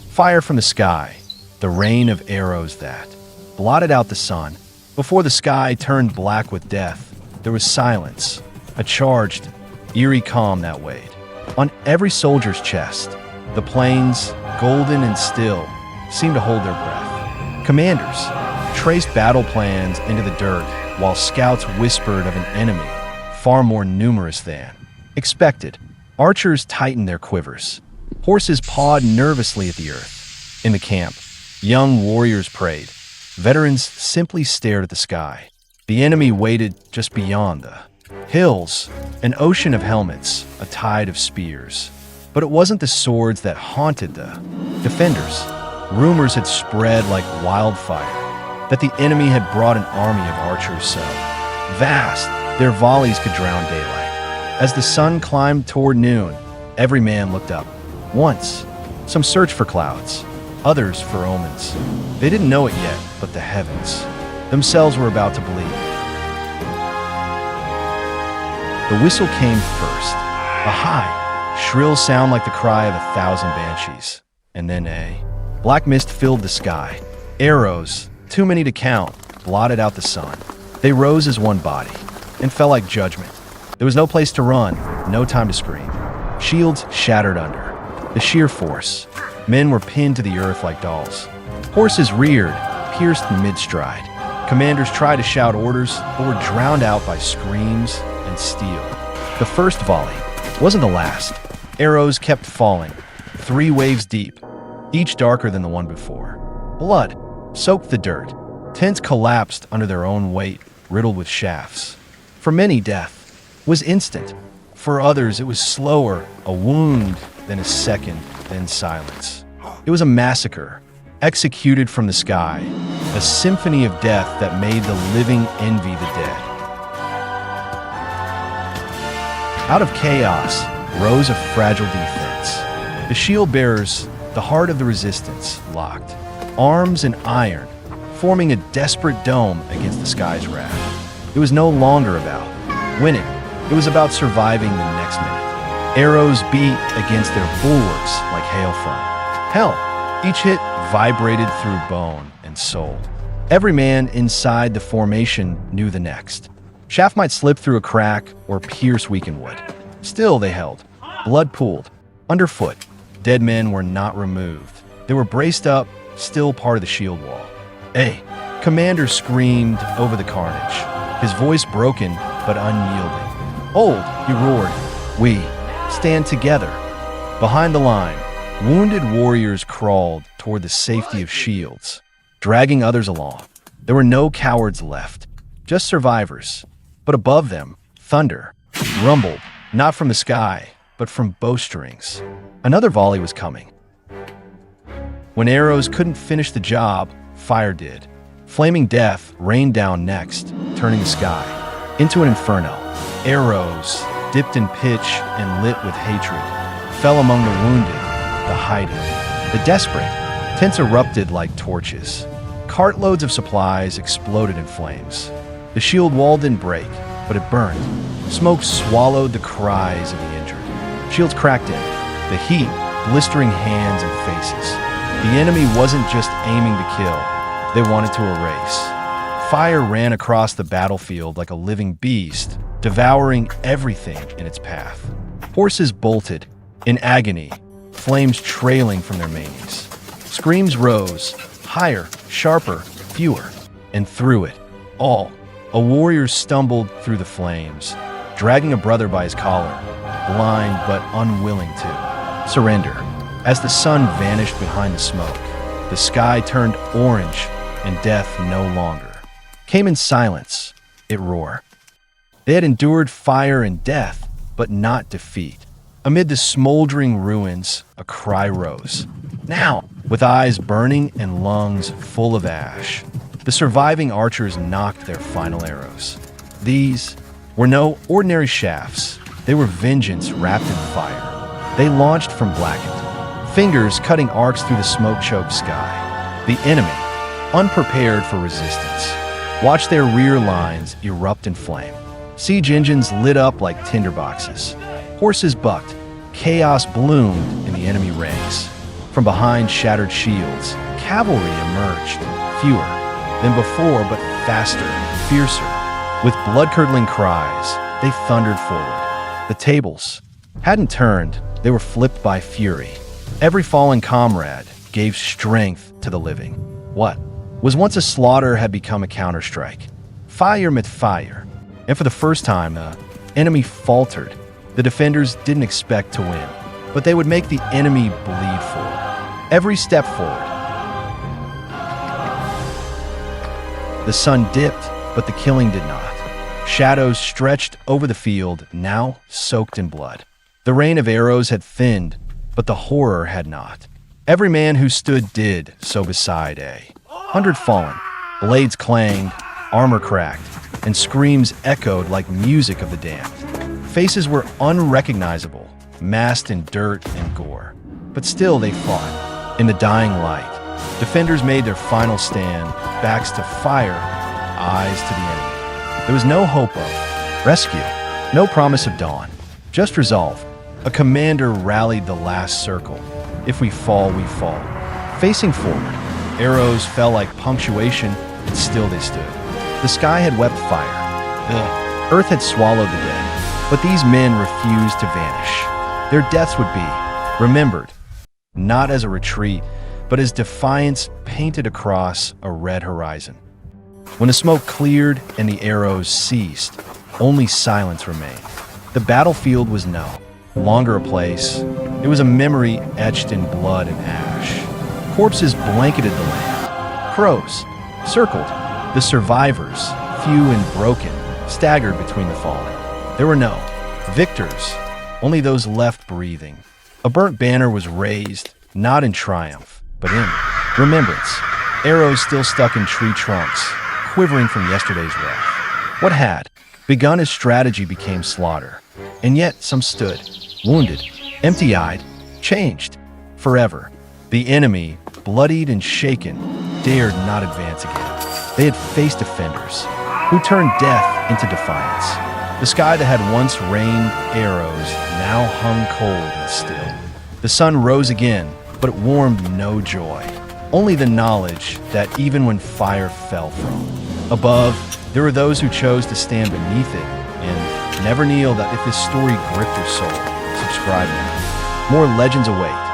Fire from the sky, the rain of arrows that blotted out the sun. Before the sky turned black with death, there was silence, a charged, eerie calm that weighed on every soldier's chest. The plains, golden and still, seemed to hold their breath. Commanders traced battle plans into the dirt, while scouts whispered of an enemy far more numerous than expected. Archers tightened their quivers. Horses pawed nervously at the earth. In the camp, young warriors prayed. Veterans simply stared at the sky. The enemy waited just beyond the hills, an ocean of helmets, a tide of spears. But it wasn't the swords that haunted the defenders. Rumors had spread like wildfire that the enemy had brought an army of archers so vast their volleys could drown daylight. As the sun climbed toward noon, every man looked up. Once, some searched for clouds, others for omens. They didn't know it yet, but the heavens themselves were about to bleed. The whistle came first, a high, shrill sound like the cry of 1,000 banshees. And then a black mist filled the sky. Arrows, too many to count, blotted out the sun. They rose as one body and fell like judgment. There was no place to run, no time to scream. Shields shattered under the sheer force. Men were pinned to the earth like dolls. Horses reared, pierced mid-stride. Commanders tried to shout orders, but were drowned out by screams and steel. The first volley wasn't the last. Arrows kept falling, 3 waves deep, each darker than the one before. Blood soaked the dirt. Tents collapsed under their own weight, riddled with shafts. For many, death was instant. For others, it was slower, a wound, then a second, then silence. It was a massacre, executed from the sky, a symphony of death that made the living envy the dead. Out of chaos rose a fragile defense. The shield bearers, the heart of the resistance, locked, arms and iron, forming a desperate dome against the sky's wrath. It was no longer about winning. It was about surviving the next minute. Arrows beat against their bulwarks like hail from hell. Each hit vibrated through bone and soul. Every man inside the formation knew the next. Shaft might slip through a crack or pierce weakened wood. Still they held. Blood pooled. Underfoot, dead men were not removed. They were braced up, still part of the shield wall. A commander screamed over the carnage, his voice broken but unyielding. "Hold," he roared. "We stand together." Behind the line, wounded warriors crawled toward the safety of shields, dragging others along. There were no cowards left, just survivors. But above them, thunder rumbled, not from the sky, but from bowstrings. Another volley was coming. When arrows couldn't finish the job, fire did. Flaming death rained down next, turning the sky into an inferno. Arrows, dipped in pitch and lit with hatred, fell among the wounded, the hiding, the desperate. Tents erupted like torches. Cartloads of supplies exploded in flames. The shield wall didn't break, but it burned. Smoke swallowed the cries of the injured. Shields cracked in, the heat blistering hands and faces. The enemy wasn't just aiming to kill, they wanted to erase. Fire ran across the battlefield like a living beast, devouring everything in its path. Horses bolted, in agony, flames trailing from their manes. Screams rose, higher, sharper, fewer, and through it all, a warrior stumbled through the flames, dragging a brother by his collar, blind but unwilling to surrender. As the sun vanished behind the smoke, the sky turned orange and death no longer came in silence. It roared. They had endured fire and death, but not defeat. Amid the smoldering ruins, a cry rose. Now, with eyes burning and lungs full of ash, the surviving archers knocked their final arrows. These were no ordinary shafts. They were vengeance wrapped in fire. They launched from blackened, fingers cutting arcs through the smoke-choked sky. The enemy, unprepared for resistance, watched their rear lines erupt in flame. Siege engines lit up like tinderboxes. Horses bucked. Chaos bloomed in the enemy ranks. From behind shattered shields, cavalry emerged, fewer than before, but faster, fiercer. With blood-curdling cries, they thundered forward. The tables hadn't turned, they were flipped by fury. Every fallen comrade gave strength to the living. What was once a slaughter had become a counterstrike. Fire met fire, and for the first time, the enemy faltered. The defenders didn't expect to win, but they would make the enemy bleed forward. Every step forward. The sun dipped, but the killing did not. Shadows stretched over the field, now soaked in blood. The rain of arrows had thinned, but the horror had not. Every man who stood did so beside 100 fallen. Blades clanged, armor cracked, and screams echoed like music of the damned. Faces were unrecognizable, masked in dirt and gore. But still they fought. In the dying light, defenders made their final stand, backs to fire, eyes to the enemy. There was no hope of rescue, no promise of dawn, just resolve. A commander rallied the last circle. If we fall, we fall. Facing forward, arrows fell like punctuation, and still they stood. The sky had wept fire. The earth had swallowed the dead. But these men refused to vanish. Their deaths would be remembered, not as a retreat, but as defiance painted across a red horizon. When the smoke cleared and the arrows ceased, only silence remained. The battlefield was no longer a place. It was a memory etched in blood and ash. Corpses blanketed the land. Crows circled. The survivors, few and broken, staggered between the fallen. There were no victors, only those left breathing. A burnt banner was raised, not in triumph, but in remembrance. Arrows still stuck in tree trunks, quivering from yesterday's wrath. What had begun as strategy became slaughter, and yet some stood, wounded, empty-eyed, changed, forever. The enemy, bloodied and shaken, dared not advance again. They had faced defenders who turned death into defiance. The sky that had once rained arrows now hung cold and still. The sun rose again, but it warmed no joy. Only the knowledge that even when fire fell from above, there were those who chose to stand beneath it and never kneel. That if this story gripped your soul, subscribe now. More legends await.